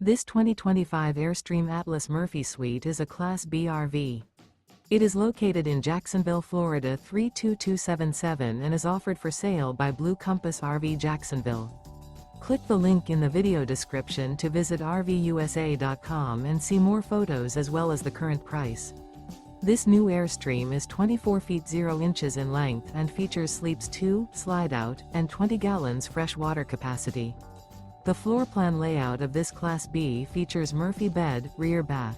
This 2025 Airstream Atlas Murphy Suite is a Class B RV. It is located in Jacksonville, Florida 32277 and is offered for sale by Blue Compass RV Jacksonville. Click the link in the video description to visit RVUSA.com and see more photos as well as the current price. This new Airstream is 24 feet 0 inches in length and features sleeps 2, Slideout, and 20 gallons fresh water capacity. The floor plan layout of this Class B features Murphy bed, rear bath.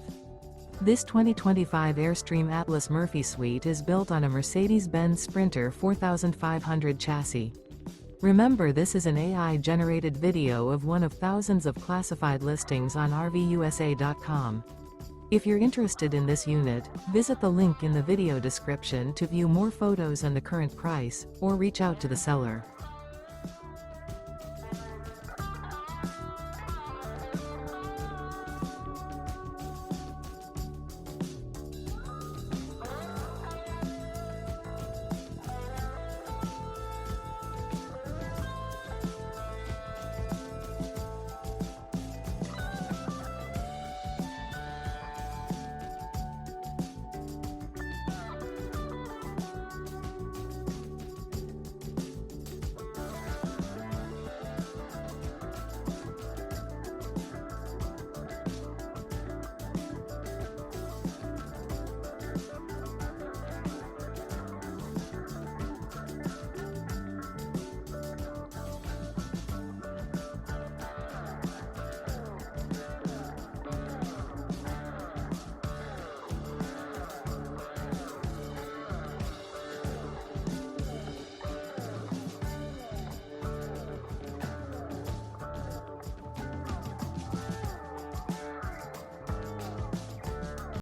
This 2025 Airstream Atlas Murphy Suite is built on a Mercedes-Benz Sprinter 4500 chassis. Remember, this is an AI-generated video of one of thousands of classified listings on RVUSA.com. If you're interested in this unit, visit the link in the video description to view more photos and the current price, or reach out to the seller.